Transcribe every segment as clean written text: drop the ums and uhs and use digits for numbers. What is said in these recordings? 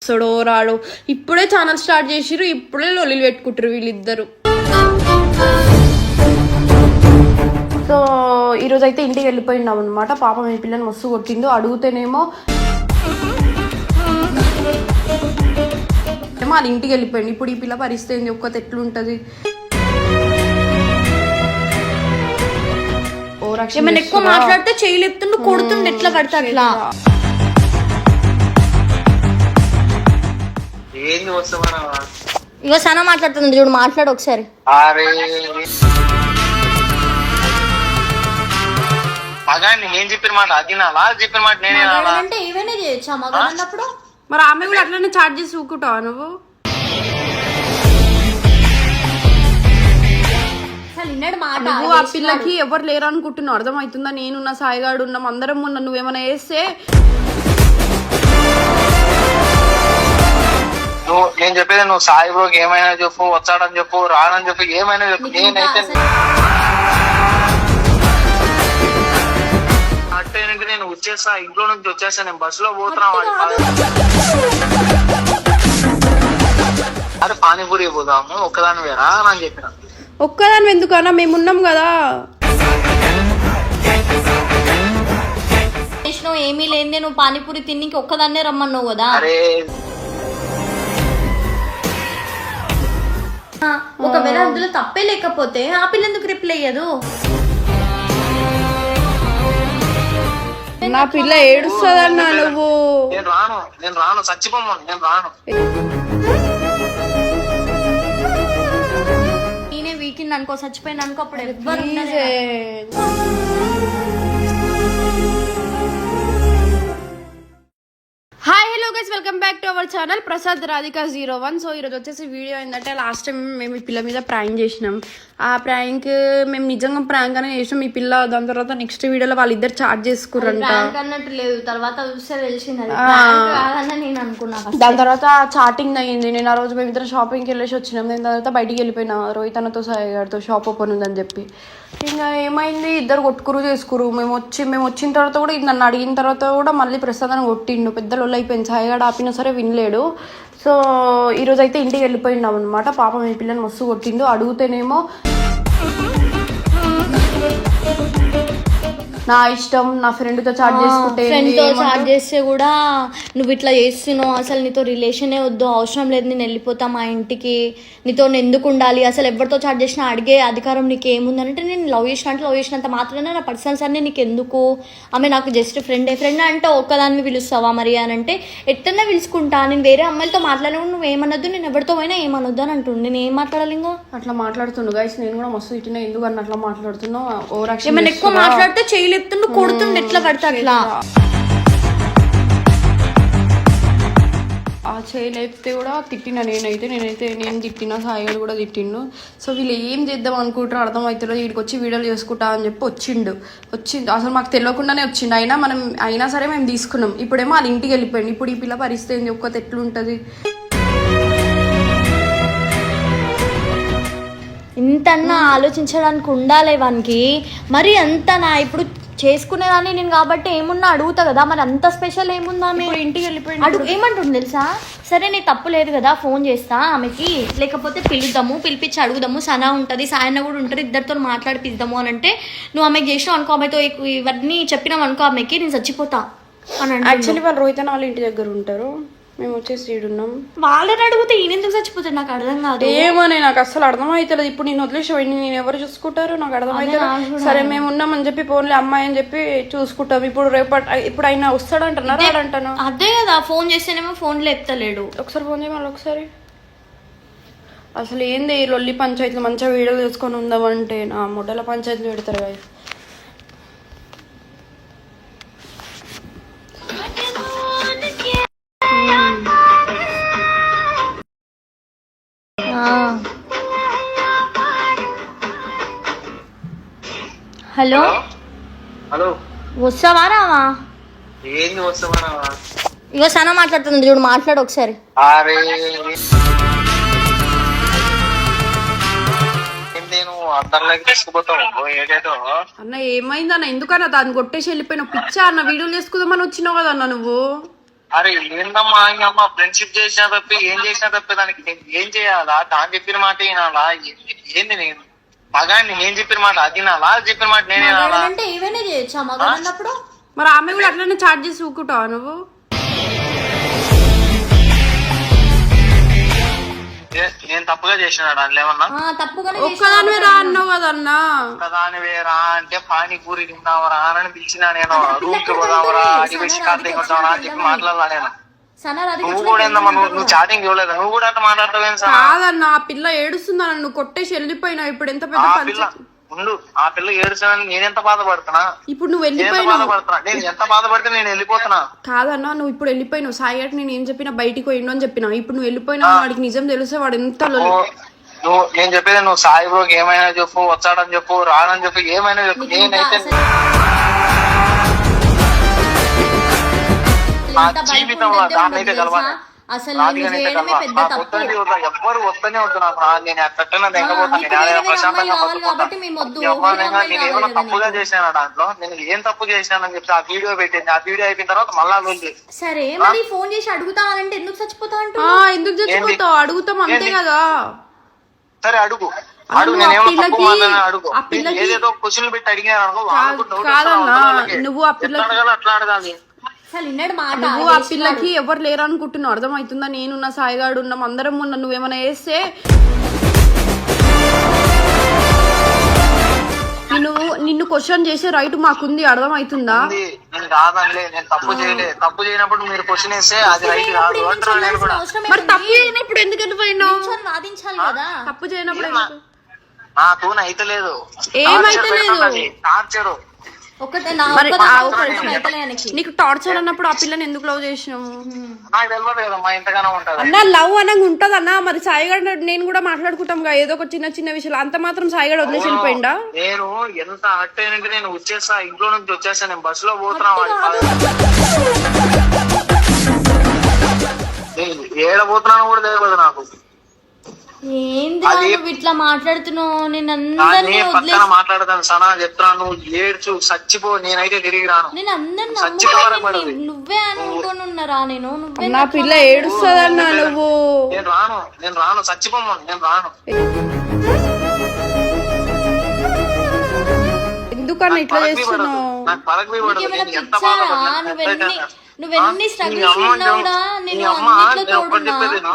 సడో రాడో ఇప్పుడే channel start చేసిరు, ఇప్పుడే లొల్లిలు పెట్టుకుంటారు వీళ్ళిద్దరు. సో ఈరోజు అయితే ఇంటికి వెళ్ళిపోయినాం అనమాట. పాపం ఈ పిల్లని మస్తు కొట్టిండు. అడుగుతేనేమో ఏమో అది ఇంటికి వెళ్ళిపోయింది. ఇప్పుడు ఈ పిల్ల పరిస్థితి ఏంది, ఒక్కతే ఎట్లుంటది? ఏమైనా ఎక్కువ మాట్లాడితే చేయలేపుతుండు, కొడుతుండు, ఎట్లా పడితే అట్లా. ఇగో సన మాట్లాడుతుంది చూడు, మాట్లాడు ఒకసారి. నేను చెప్పిన మాట అది నాలా, చెప్పిన మాట నేనే అంటే ఏమైనా చేయొచ్చా మగ అన్నప్పుడు? మరి ఆమె కూడా అట్లనే చార్జ్ చేసి ఊకుంటావా నువ్వు? నువ్వు ఆ పిల్లకి ఎవరు లేరు అనుకుంటున్నావు, అర్థమవుతుందా? నేనున్నా, సాయిగాడు ఉన్నాం, అందరం ఉన్నా. నువ్వేమైనా వేస్తే నేను చెప్పేది నువ్వు సాయి బ్రోకి ఏమైనా చెప్పు, వచ్చాడని చెప్పు, రాడని చెప్పు, ఏమైనా చెప్పు. నేనైతే అంటే నేను వచ్చేస్తా, ఇంట్లో నుంచి వచ్చేస్తా, నేను బస్సులో పోతున్నా. అరే పానీపూరి పోదాము, ఒక్కదాని వేరా అని చెప్పిన. ఒక్కదాని ఎందుకన్నా, మేమున్నాం కదా. ఏమీ లేదే, నువ్వు పానీపూరి తిన్నికి ఒక్కదాన్నే రమ్మన్నావు కదా. అరే ఒకవేళ అందులో తప్పే లేకపోతే ఆ పిల్ల ఎందుకు రిప్లై అయ్యదు? నా పిల్ల ఏడుస్తుందన్నా నువ్వు. నేను రాను చచ్చిపోమను, నేను రాను. నేనే వీకెండ్ అనుకో, చచ్చిపోయిన అనుకో, అప్పుడు ఎవ్వరు hi hello guys, welcome back to our channel Prasad Radhika 01. So ఈరోజు వచ్చేసి వీడియో ఏంటంటే, లాస్ట్ టైం మేము ఈ పిల్ల మీద ప్రాంక్ చేసినాం. ఆ ప్రాంక్ మేము నిజంగా ప్రాంక్ అనే చేసినాం. ఈ పిల్ల దాని తర్వాత నెక్స్ట్ వీడియోలో వాళ్ళిద్దరు చార్జ్ చేసుకురంట. అన్నట్టు లేదు, తర్వాత చూస్తే తెలిసింది నేను అనుకున్నా. దాని తర్వాత చాటింగ్ అయ్యింది. నేను ఆ రోజు మేము ఇద్దరు షాపింగ్కి వెళ్ళేసి వచ్చినాం. నేను తర్వాత బయటికి వెళ్ళిపోయినా రోహిత్ అన్నతో సాయిగాడితో, షాప్ ఓపెన్ ఉందని చెప్పి. ఇంకా ఏమైంది, ఇద్దరు కొట్టుకురు చేసుకురు. మేము వచ్చిన తర్వాత కూడా నన్ను అడిగిన తర్వాత కూడా మళ్ళీ ప్రసాదాన్ని కొట్టిండు. పెద్ద లొల్లు అయిపోయింది. సాయిగాడు ఆపినా సరే వినలేడు. సో ఈరోజు అయితే ఇంటికి వెళ్ళిపోయినాం అనమాట. పాపం ఈ పిల్లని మస్తు కొట్టిండు. అడుగుతేనేమో నా ఇష్టం, నా ఫ్రెండ్తో చాట్ చేసుకుంటే, ఫ్రెండ్తో చాట్ చేస్తే కూడా నువ్వు ఇట్లా చేస్తున్నావు, అసలు నీతో రిలేషనే వద్దు, అవసరం లేదు, నేను వెళ్ళిపోతా మా ఇంటికి, నీతో ఎందుకు ఉండాలి, అసలు ఎవరితో చాట్ చేసినా అడిగే అధికారం నీకు ఏముంది అంటే, నేను లవ్ చేసినంత మాత్రమే నా పర్సనల్స్ అన్నీ నీకు ఎందుకు, ఆమె నాకు జస్ట్ ఫ్రెండ్ అంటే ఒక్కదాన్ని పిలుస్తావా మరి అని అంటే, ఎట్టన్నా పిలుచుకుంటా, నేను వేరే అమ్మాయిలతో మాట్లాడినప్పుడు నువ్వు ఏమనొద్దు, నేను ఎవరితో అయినా ఏమనొద్దు అని అంటుండే. నేను ఏం మాట్లాడాలి? ఇంకో అట్లా మాట్లాడుతుండు గైస్. నేను కూడా మస్తు ఇట్టినా, ఎందుకు అని అట్లా మాట్లాడుతున్నావు? ఏమైనా ఎక్కువ మాట్లాడితే చేయలేపుతుండు, కొడుతుండు, ఎట్లా పడితే అట్లా. ఆ చేయలేపితే కూడా తిట్టినా. నేను తిట్టినా, సాయిగాడు కూడా తిట్టిండు. సో వీళ్ళు ఏం చేద్దాం అనుకుంటారో అర్థం అవుతుందో. వీడికి వచ్చి వీడియోలు చేసుకుంటా అని చెప్పి వచ్చిండు. అసలు మాకు తెలియకుండానే వచ్చిండు. అయినా సరే మేము తీసుకున్నాం. ఇప్పుడేమో అది ఇంటికి వెళ్ళిపోయింది. ఇప్పుడు ఈ పిల్ల పరిస్థితి ఏంది, ఒక్కతే ఎట్లుంటది? ఇంతన్నా ఆలోచించడానికి ఉండాలి వానికి. మరి అంతనా? ఇప్పుడు చేసుకునేదాన్ని నేను కాబట్టి ఏమున్నా అడుగుతా కదా, మరి అంత స్పెషల్ ఏముందా? ఇంటికి వెళ్ళిపోయింది. ఏమంటుంది తెలుసా? సరే నీ తప్పు లేదు కదా, ఫోన్ చేస్తా ఆమెకి, లేకపోతే పిలిపించి అడుగుదాము, సనా ఉంటుంది, సాయన్న కూడా ఉంటారు, ఇద్దరితో మాట్లాడిపిద్దాము అని అంటే, నువ్వు ఆమెకి చేసినావు అనుకో, ఆమెతో ఇవన్నీ చెప్పినావు అనుకో ఆమెకి, నేను చచ్చిపోతా అని. యాక్చువల్లీ వాళ్ళు రోహిత్ వాళ్ళ ఇంటి దగ్గర ఉంటారు, మేము వచ్చేసి ఈడున్నాం. వాళ్ళని అడిగితే ఈయన ఎందుకు చచ్చిపోతాడు నాకు అర్థం కాదు. ఏమోనే నాకు అసలు అర్థం అవుతలేదు. ఇప్పుడు నేను వదిలేసి నేను ఎవరు చూసుకుంటారు నాకు అర్థం అవుతుంది. సరే మేము ఉన్నామని చెప్పి ఫోన్లే అమ్మాయి అని చెప్పి చూసుకుంటాం. ఇప్పుడు ఆయన వస్తాడంటున్నారు, రాడంటాను. అదే కదా, ఫోన్ చేస్తేనేమో ఫోన్లో ఎత్తలేడు. ఒకసారి ఫోన్ చేయమని ఒకసారి. అసలు ఏంది లొల్లి పంచాయతీలు, మంచిగా వీడియోలు చేసుకొని ఉందామంటే నా మొడల పంచాయతీలు పెడతారు కదా. హలో హలో, వస్తావా రావా? ఏంది వస్తావా? ఇగో సన మాట్లాడుతుంది చూడు, మాట్లాడు ఒకసారి. అరే నేను అందరిలోకి తీసుకుపోతావు ఏదేదో. అన్న ఏమైందన్న, ఎందుకన్నా దాన్ని కొట్టేసి వెళ్ళిపోయినా? పిచ్చా అన్న, వీడియోలు చేసుకుందామని వచ్చినావు కదా అన్న నువ్వు. అరే ఏందమ్మా ఇంకమ్మా ఫ్రెండ్షిప్ చేసినా తప్పి ఏం చేసినా తప్పి దానికి నేను ఏం చేయాలా? దాని చెప్పిన మాట వినాలా? ఏంది నేను మగాడిని నేను చెప్పిన మాట అది వినాలా? అది చెప్పిన మాట నేను వినాలా? అంటే ఏమైనా చేయొచ్చా మగాడు అన్నప్పుడు? మరి ఆమె కూడా అట్లనే చార్జ్ చేసి ఊకుంటావా నువ్వు? నేను తప్పుగా చేసినాడు అందులో ఏమన్నా? తప్పుగానే ఒక్కదానివే రా అన్నావు కదన్నా. ఒక్కదానివే రా అంటే పానీపూరి తిందామరా అని పిలిచినా నేను. రూమ్ కి పోదామరా అది వేసి కార్తీక్ వద్దామరా అని చెప్పి మాట్లాడాలా నేను. నువ్వు కూడా ఏందమ్మా నువ్వు చాటింగ్ ఇవ్వలేదు, నువ్వు కూడా అట్లా మాట్లాడతావేం సార్? కాదన్నా ఆ పిల్ల ఏడుస్తుందా నువ్వు కొట్టేసి వెళ్ళిపోయినావు. ఇప్పుడు ఎంత పెద్ద పంచాయతీ. ఉండు ఆ పిల్ల ఏడుస్తానని నేనెంత బాధపడుతున్నా? ఇప్పుడు నువ్వు నేను వెళ్ళిపోయినావు. బాధపడుతున్నా, నేను ఎంత బాధపడితే నేను వెళ్ళిపోతున్నా. కాదన్నా నువ్వు ఇప్పుడు వెళ్ళిపోయినావు. సాయిగట్ నేను ఏం చెప్పినా బయటికి పోయిండు అని చెప్పినా. ఇప్పుడు నువ్వు వెళ్ళిపోయినావు, వాడికి నిజం తెలిస్తే వాడు ఎంత నువ్వు నేను చెప్పేది నువ్వు సాయి బ్రోకి ఏమైనా చెప్పు, వచ్చాడని చెప్పు, రాడని చెప్పు, ఏమైనా చెప్పు. నేనైతే నా జీవితంలో దాన్ని అయితే కలవాలి. అసలు ఎవ్వరు వస్తూనే వద్దు నాకు. నేను ఎట్టన్నా తెగపోతాను, ప్రశాంతంగా నేను ఏమైనా తప్పుగా చేశాను దాంట్లో. నేను ఏం తప్పు చేశానని చెప్పి ఆ వీడియో పెట్టింది. ఆ వీడియో అయిపోయిన తర్వాత మళ్ళా వెళ్ళి సరే మరి ఫోన్ చేసి అడుగుతానంటే ఎందుకు చచ్చిపోతా అంటే ఎందుకు చచ్చిపోతావు? అడుగుతాం అంతే కదా. సరే అడుగు అడుగు, నేనేమో అడుగు. ఏదేదో క్వశ్చన్లు పెట్టి అడిగాను అనుకో. కాదన్నా నువ్వు ఆ పిల్ల అట్లా అడగాలి. నువ్వు ఆ పిల్లకి ఎవరు లేరు అనుకుంటున్నావు, అర్థమవుతుందా? నేనున్నా, సాయిగాడు ఉన్నాం, అందరం ఉన్నా. నువ్వేమైనా వేస్తే నిన్ను క్వశ్చన్ చేసే రైట్ మాకుంది, అర్థమవుతుందా? నేను కాదనిలే, నేను తప్పు చేయలేదు. తప్పు చేయనప్పుడు మీరు క్వశ్చన్ వేస్తే అది రైట్ కాదు అంటున్నా నేను కూడా. మరి తప్పు చేయనప్పుడు ఎందుకు వెళ్ళిపోయినావు? తప్పు చేయనప్పుడు నాకు అయితే లేదు, ఏమైతే లేదు టార్చరు. నీకు టార్చర్ అన్నప్పుడు ఆ పిల్లని ఎందుకు లవ్ చేసినావు? నాకు తెలియదు కదమ్మా ఎంతగానో ఉంటది అన్న. లవ్ అనగా ఉంటది అన్న. మరి సాయిగడ్ నేను కూడా మాట్లాడుకుంటాం ఏదో ఒక చిన్న చిన్న విషయాలు. అంత మాత్రం సాయిగడ్ వదిలేసి వెళ్ళిపోయిందా? నేను ఎంత హర్ట్ అయినంటే నేను వచ్చేస్తా, ఇంట్లో నుంచి వచ్చేస్తా. నేను బస్ లో పోతున్నా, ఏడబోతున్నాను కూడా తెలియదు నాకు. ఏంది ఇట్లా మాట్లాడుతున్నావు? నేను పక్కన మాట్లాడతాను సనా చెప్తున్నాను. నువ్వు ఏడ్చు చచ్చిపో, నేనైతే తిరిగి రాను. నేను అందరిని నువ్వే అనుకోని ఉన్నారా? నేను నా పిల్ల ఏడుస్తుందన్నా నువ్వు. నేను రాను చచ్చిపోమ్మా, నేను రాను. ఎందుకన్నా ఇట్లా చేస్తున్నావు? నాకు పరగవి పడదు. ఎంత బాధపడ్డా నువ్వెన్ని స్ట్రగుల్స్ ఉన్నా కూడా నేను అన్నిట్లో తోడున్నా.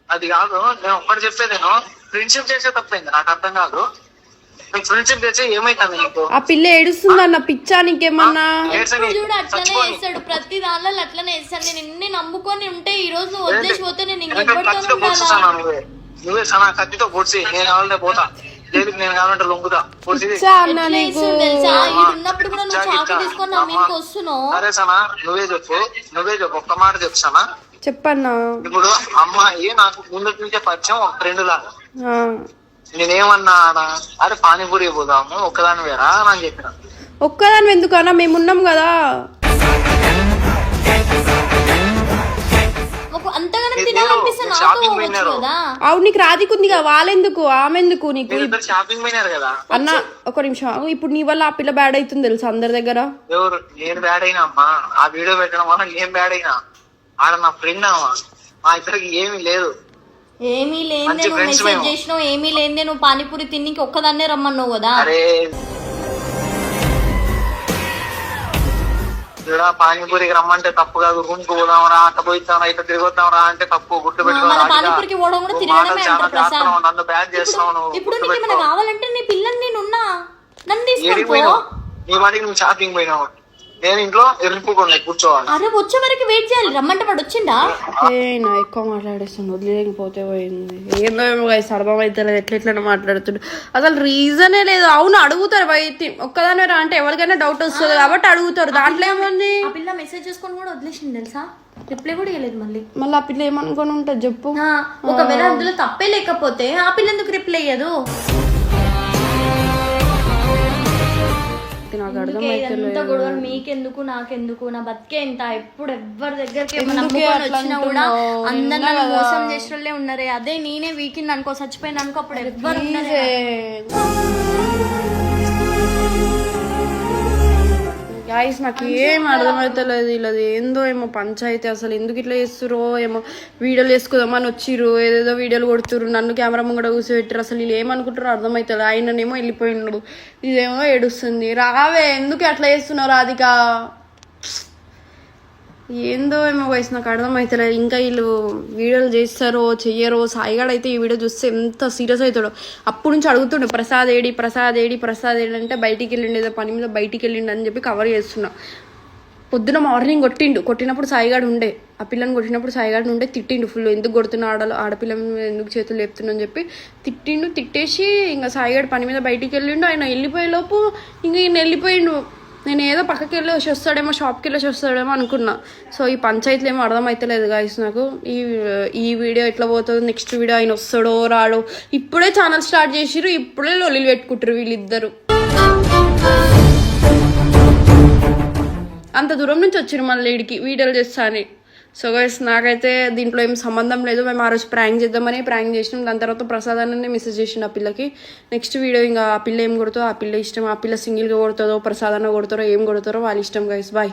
అది కాదు, నేను ఒక్కటి చెప్పేదేను. ఫ్రెండ్షిప్ చేసే తప్పైంది నాకు అర్థం కాదు. ఫ్రెండ్షిప్ చేసే ఏమైతుంది నీకు? ఆ పిల్ల ఏడుస్తుంది అన్న పిచ్చా నీకేమన్నా? చూడు అట్లనే వేస్తాడు, ప్రతి దానిలో అట్లనే వేస్తాడు. నేను ఎన్ని నమ్ముకొని ఉంటే ఈ రోజు నువ్వు వదిలేసి పోతే నేను నువ్వే సనా కత్తితో పొడిచి నేను కావాలంటే పోతా. లేదు నేను కావాలంటే లొంగుతా. ఉన్నప్పుడు కూడా నువ్వు చాకు తీసుకొని నా మీదకి వస్తున్నావు. సరే సనా నువ్వే చెప్పు ఒక్క మాట చెప్పు సనా. చెప్పన్నా. ఇప్పుడు అమ్మాయి నాకు ముందు నుంచే పరిచయం, ఒక ఫ్రెండ్ లాగా. నేనేమన్నా అరే పానీపూరి పోదాము ఒక్కదాని వేరా అని చెప్పిన. ఒక్కదాని ఎందుకన్నా, మేమున్నాం కదా. అవును నీకు రాధికుంది కదా, వాళ్ళెందుకు ఆమెందుకు నీకు? షాపింగ్ పోయినారు కదా అన్న. ఒక నిమిషం, ఇప్పుడు నీ వల్ల ఆ పిల్ల బ్యాడ్ అవుతుంది తెలుసు అందరి దగ్గర. ఎవరు? నేను బ్యాడ్ అయినా అమ్మా. ఆ వీడియో పెట్టడం వల్ల నేను బ్యాడ్ అయినా. ఆడ నా ఫ్రెండ్ అమ్మా, మా ఇద్దరికి ఏమీ లేదు. ఏమీ లేదే నువ్వు మెసేజ్ చేసినావు, ఏమీ లేదే నువ్వు పానీపూరి తిన్నికి ఒక్కదాన్నే రమ్మన్నావు కదా. పానీపూరికి రమ్మంటే తప్పు కాదు. రూమ్ కు పోదామరా, అట్ట పోయిద్దామరా, ఇట్లా తిరిగొద్దామరా అంటే తప్పు. గుర్తు పానీపూరికి పోవడం కూడా తిరగడమే అంటారు ప్రసాద్. నన్ను బ్యాడ్ చేస్తావు. ఇప్పుడు నీకు ఏమైనా కావాలంటే నీ పిల్లని నేనున్నా, నన్ను తీసుకెళ్ళిపో. నీ వాడికి నువ్వు షాపింగ్ పోయినావు, నేను ఇంట్లో ఎరుపుకున్నా కూర్చోవాలి. అరే వచ్చే వరకు వెయిట్ చేయాలి. రమ్మంటే వాడు వచ్చిందా? నా ఎక్కువ మాట్లాడేస్తాను, వదిలేకపోతే పోయింది. ఏందో ఏమో అర్థం అయితే ఎట్లా మాట్లాడుతుండు, అసలు రీజనే లేదు. అవును అడుగుతారు బయట ఒక్కదాని రా అంటే ఎవరికైనా డౌట్ వస్తుంది కాబట్టి అడుగుతారు. దాంట్లో ఏముంది? ఆ పిల్ల మెసేజ్ చేసుకొని కూడా వదిలేసింది తెలుసా, రిప్లై కూడా ఇవ్వలేదు. మళ్ళీ ఆ పిల్ల ఏమనుకొని ఉంటుంది చెప్పు. ఒకవేళ అందులో తప్పే లేకపోతే ఆ పిల్ల ఎందుకు రిప్లై ఇయ్యదు? గొడవలు మీకెందుకు నాకెందుకు, నా బతికే ఇంత. ఎప్పుడు ఎవరి దగ్గరికి వచ్చినా కూడా అందరు నన్ను మోసం చేసేవాళ్ళే ఉన్నారే. అదే నేనే వీకింది అనుకో, చచ్చిపోయింది అనుకో, అప్పుడు ఎవ్వరు గాయస్ నాకు ఏం అర్థమవుతలేదు వీళ్ళది ఏందో ఏమో పంచాయితీ, అసలు ఎందుకు ఇట్లా చేస్తురో ఏమో. వీడియోలు వేసుకుందామని వచ్చిర్రు, ఏదేదో వీడియోలు కొడుతుర్రు, నన్ను కెమెరా ముంగడ కూర్చోబెట్టారు. అసలు వీళ్ళు ఏమనుకుంటారో అర్థమవుతుంది. ఆయననేమో వెళ్ళిపోయిండు, ఇదేమో ఏడుస్తుంది. రావే ఎందుకు అట్లా చేస్తున్నావు రాధిక, ఏందో ఏమో వయసు నాకు అర్థమవుతలేదు. ఇంకా వీళ్ళు వీడియోలు చేస్తారో చెయ్యరో. సాయిగాడు అయితే ఈ వీడియో చూస్తే ఎంత సీరియస్ అవుతాడో. అప్పుడు నుంచి అడుగుతుండే ప్రసాద్ ఏడి ప్రసాద్ ఏడి ప్రసాద్ ఏడి అంటే బయటికి వెళ్ళిండు, ఏదో పని మీద బయటికి వెళ్ళిండు అని చెప్పి కవర్ చేస్తున్నా. పొద్దున మార్నింగ్ కొట్టినప్పుడు సాయిగాడు ఉండే, ఆ పిల్లని కొట్టినప్పుడు సాయిగాడు ఉండే, తిట్టిండు ఫుల్. ఎందుకు కొడుతున్నా ఆడపిల్ల ఎందుకు చేతులు లేపుతున్నా అని చెప్పి తిట్టేసి ఇంకా సాయిగాడు పని మీద బయటికి వెళ్ళిండు. ఆయన వెళ్ళిపోయే లోపు ఇంకా ఈయన వెళ్ళిపోయిండు. నేను ఏదో పక్కకి వెళ్ళి వస్తాడేమో, షాప్కి వెళ్ళి వస్తాడేమో అనుకున్నా. సో ఈ పంచాయతీలు ఏమో అర్థమవుతలేదు గాయస్ నాకు. ఈ వీడియో ఎట్లా పోతుందో, నెక్స్ట్ వీడియో ఆయన వస్తాడో రాడో. ఇప్పుడే ఛానల్ స్టార్ట్ చేసిర్రు, ఇప్పుడే లొల్లిలు పెట్టుకుంటారు వీళ్ళిద్దరు. అంత దూరం నుంచి వచ్చిర్రు మళ్ళీ వీడికి వీడియోలు చేస్తా అని. సో గైస్ నాకైతే దీంట్లో ఏం సంబంధం లేదు. మేము ఆ రోజు ప్రాంక్ చేద్దామని ప్రాంక్ చేసినాం. దాని తర్వాత ప్రసాదాన్ని మెసేజ్ చేసిండు ఆ పిల్లకి. నెక్స్ట్ వీడియో ఇంకా ఆ పిల్ల ఏం కొడుతుందో ఆ పిల్ల ఇష్టం. ఆ పిల్ల సింగిల్గా కొడుతుందో ప్రసాదాన్ని కొడతారో ఏం కొడతారో వాళ్ళ ఇష్టం గైస్. బాయ్.